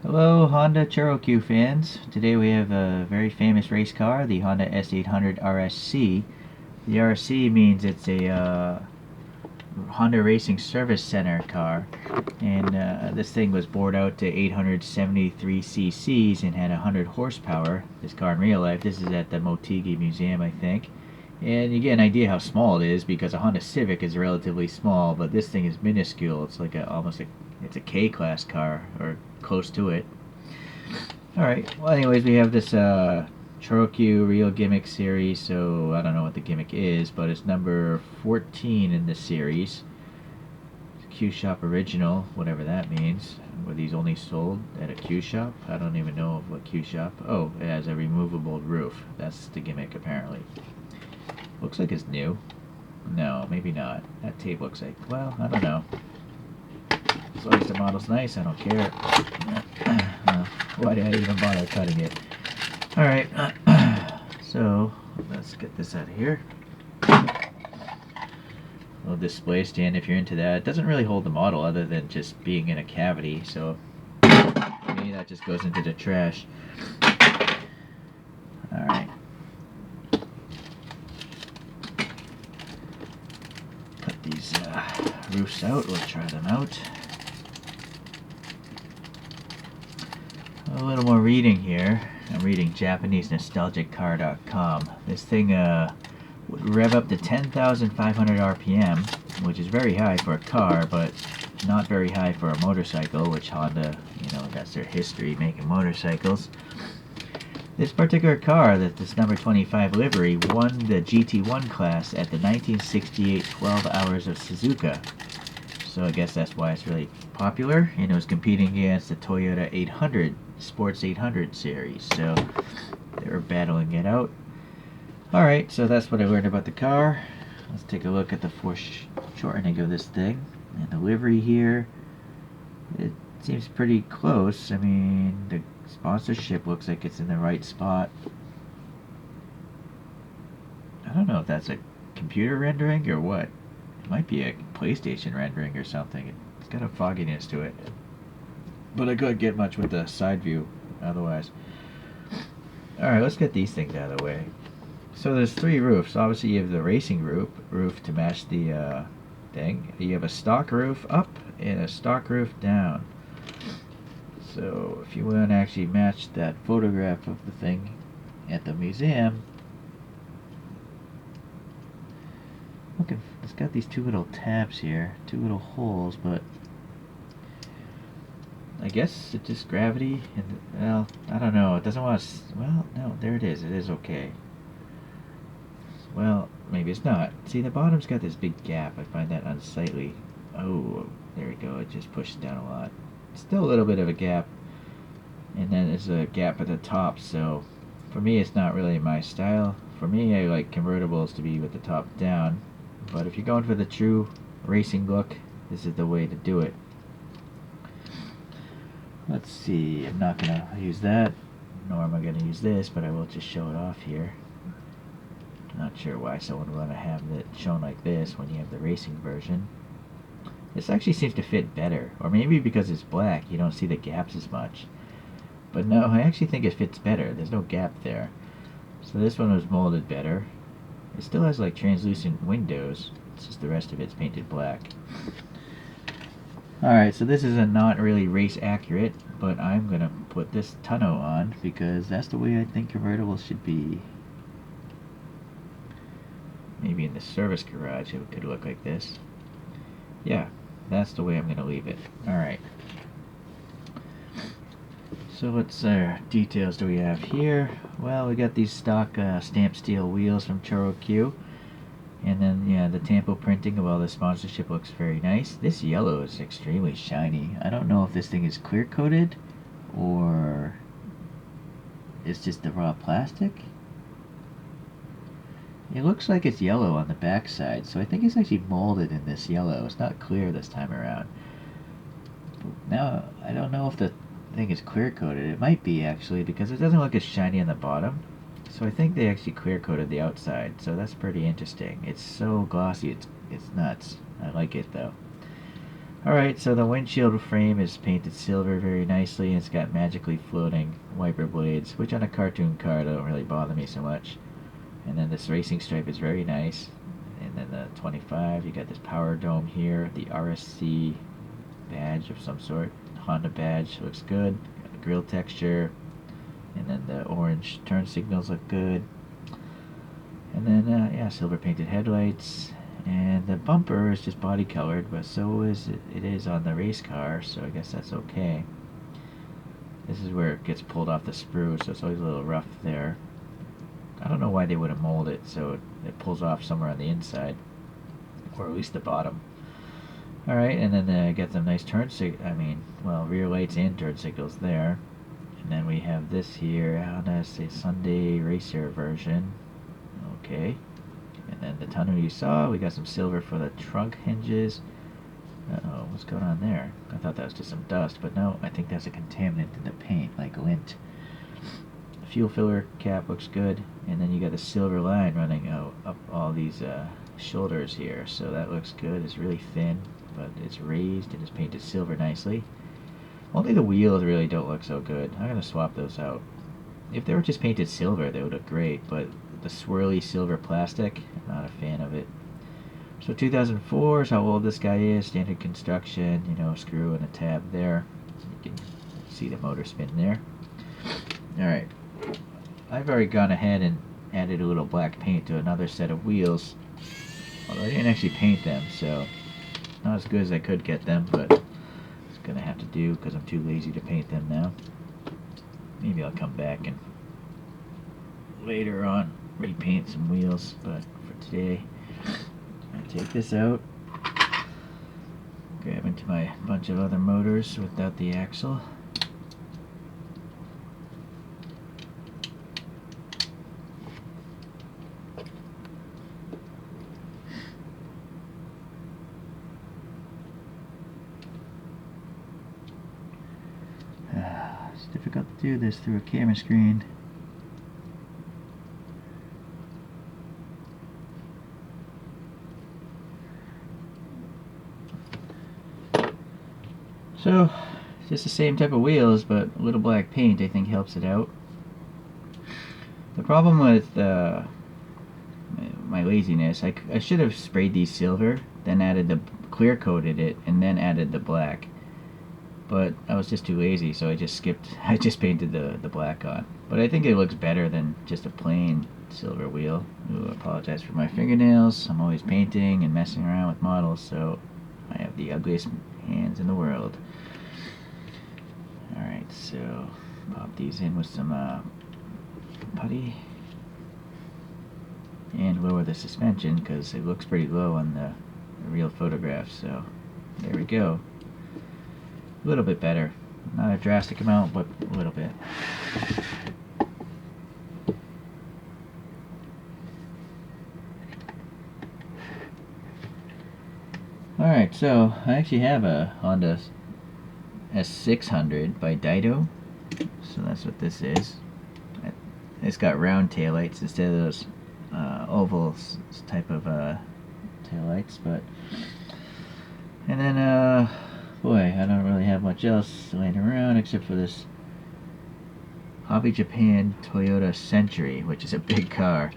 Hello, Honda ChoroQ fans. Today we have a very famous race car, the Honda S800 RSC. The RSC means it's a Honda Racing Service Center car, and this thing was bored out to 873 cc's and had 100 horsepower. This car in real life, this is at the Motegi Museum, I think. And you get an idea how small it is because a Honda Civic is relatively small, but this thing is minuscule. It's like it's a K-class car, or close to it. Alright, well anyways, we have this ChoroQ Real Gimmick series, so I don't know what the gimmick is, but it's number 14 in the series. Q Shop Original, whatever that means. Were these only sold at a Q Shop? I don't even know what Q Shop. Oh, it has a removable roof. That's the gimmick apparently. Looks like it's new. No, maybe not. That tape looks like, well, I don't know. As long as the model's nice, I don't care. Why did I even bother cutting it? Alright, so let's get this out of here. Little display stand if you're into that. It doesn't really hold the model other than just being in a cavity, so to me that just goes into the trash. Alright. Put these roofs out, we'll try them out. A little more reading here. I'm reading JapaneseNostalgicCar.com. This thing would rev up to 10,500 RPM, which is very high for a car, but not very high for a motorcycle, which Honda, that's their history making motorcycles. This particular car, this number 25 livery, won the GT1 class at the 1968 12 Hours of Suzuka. So I guess that's why it's really popular, and it was competing against the Toyota 800, Sports 800 series, so they were battling it out. Alright, so that's what I learned about the car. Let's take a look at the foreshortening of this thing. And the livery here, it seems pretty close. I mean, the sponsorship looks like it's in the right spot. I don't know if that's a computer rendering or what. It might be a PlayStation rendering or something. It's got a fogginess to it. But I couldn't get much with the side view otherwise. Alright, let's get these things out of the way. So there's three roofs. Obviously you have the racing roof to match the thing. You have a stock roof up and a stock roof down. So if you want to actually match that photograph of the thing at the museum, look, it's got these two little tabs here, two little holes, but I guess it's just gravity, and, well, I don't know, it doesn't want to, well, no, there it is okay. Well, maybe it's not. See, the bottom's got this big gap, I find that unsightly. Oh, there we go, it just pushed down a lot. Still a little bit of a gap, and then there's a gap at the top, so for me it's not really my style. For me, I like convertibles to be with the top down, but if you're going for the true racing look, this is the way to do it. Let's see, I'm not going to use that, nor am I going to use this, but I will just show it off here. Not sure why someone would want to have it shown like this when you have the racing version. This actually seems to fit better, or maybe because it's black you don't see the gaps as much. But no, I actually think it fits better. There's no gap there. So this one was molded better. It still has like translucent windows, it's just the rest of it's painted black. Alright, so this is not really race accurate, but I'm gonna put this tonneau on because that's the way I think convertibles should be. Maybe in the service garage it could look like this. Yeah, that's the way I'm gonna leave it. Alright. So what details do we have here? Well, we got these stock stamped steel wheels from ChoroQ. And then, yeah, the tampo printing of all the sponsorship looks very nice. This yellow is extremely shiny. I don't know if this thing is clear coated or it's just the raw plastic. It looks like it's yellow on the back side, so I think it's actually molded in this yellow. It's not clear this time around. Now, I don't know if the thing is clear coated. It might be actually, because it doesn't look as shiny on the bottom. So I think they actually clear coated the outside, so that's pretty interesting. It's so glossy, it's nuts. I like it though. Alright, so the windshield frame is painted silver very nicely, and it's got magically floating wiper blades, which on a cartoon car don't really bother me so much. And then this racing stripe is very nice. And then the 25, you got this power dome here, the RSC badge of some sort. Honda badge looks good. Got the grille texture. And then the orange turn signals look good. And then, yeah, silver painted headlights. And the bumper is just body colored, but so is it is on the race car, so I guess that's okay. This is where it gets pulled off the sprue, so it's always a little rough there. I don't know why they wouldn't mold it so it pulls off somewhere on the inside, or at least the bottom. Alright, and then get some nice rear lights and turn signals there. And then we have this here, that's a Sunday Racer version. Okay. And then the tunnel you saw, we got some silver for the trunk hinges. Uh-oh, what's going on there? I thought that was just some dust, but no, I think that's a contaminant in the paint, like lint. The fuel filler cap looks good, and then you got the silver line running up all these shoulders here, so that looks good. It's really thin, but it's raised and it's painted silver nicely. Only the wheels really don't look so good. I'm going to swap those out. If they were just painted silver, they would look great, but the swirly silver plastic, I'm not a fan of it. So 2004 is how old this guy is. Standard construction, you know, screw and a tab there. You can see the motor spin there. Alright, I've already gone ahead and added a little black paint to another set of wheels. Although I didn't actually paint them, so not as good as I could get them, but it's going to have to do because I'm too lazy to paint them now. Maybe I'll come back and later on repaint some wheels, but for today I take this out, grab into my bunch of other motors without the axle. It's difficult to do this through a camera screen. So, just the same type of wheels, but a little black paint I think helps it out. The problem with my laziness, I should have sprayed these silver, then added the clear coated it, and then added the black. But I was just too lazy, so I just painted the black on. But I think it looks better than just a plain silver wheel. Ooh, I apologize for my fingernails. I'm always painting and messing around with models, so I have the ugliest hands in the world. Alright, so pop these in with some putty and lower the suspension because it looks pretty low on the real photograph, so there we go. A little bit better. Not a drastic amount, but a little bit. Alright, so I actually have a Honda S800 by Dido, so that's what this is. It's got round taillights instead of those oval type of taillights, but and then boy, I don't really have much else laying around except for this Hobby Japan Toyota Century, which is a big car.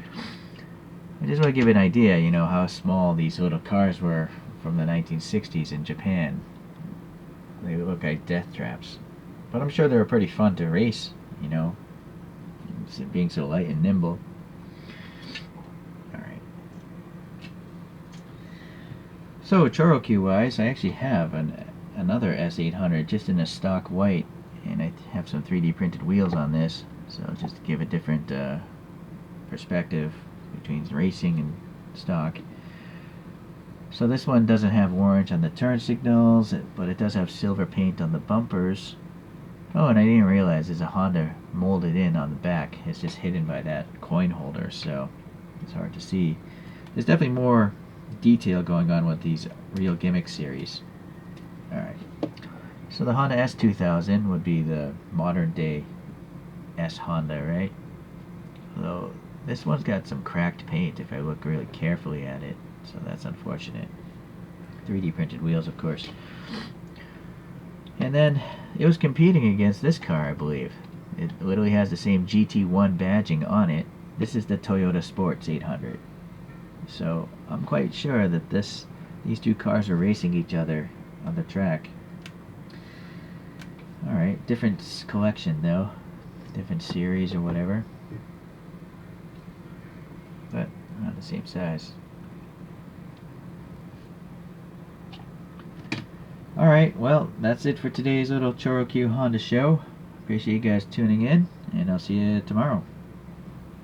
I just want to give an idea, you know, how small these little cars were from the 1960s in Japan. They look like death traps. But I'm sure they were pretty fun to race, you know, being so light and nimble. Alright. So, Choro-Q wise, I actually have another S800 just in a stock white, and I have some 3D printed wheels on this, so just to give a different perspective between racing and stock. So this one doesn't have orange on the turn signals, but it does have silver paint on the bumpers. Oh, and I didn't realize there's a Honda molded in on the back. It's just hidden by that coin holder, so it's hard to see. There's definitely more detail going on with these Real Gimmick series. Alright, so the Honda S2000 would be the modern day S Honda, right? Although this one's got some cracked paint if I look really carefully at it, so that's unfortunate. 3D printed wheels, of course. And then it was competing against this car, I believe. It literally has the same GT1 badging on it. This is the Toyota Sports 800. So I'm quite sure that these two cars are racing each other on the track. Alright, different collection though. Different series or whatever. But not the same size. Alright, well, that's it for today's little ChoroQ Honda show. Appreciate you guys tuning in, and I'll see you tomorrow.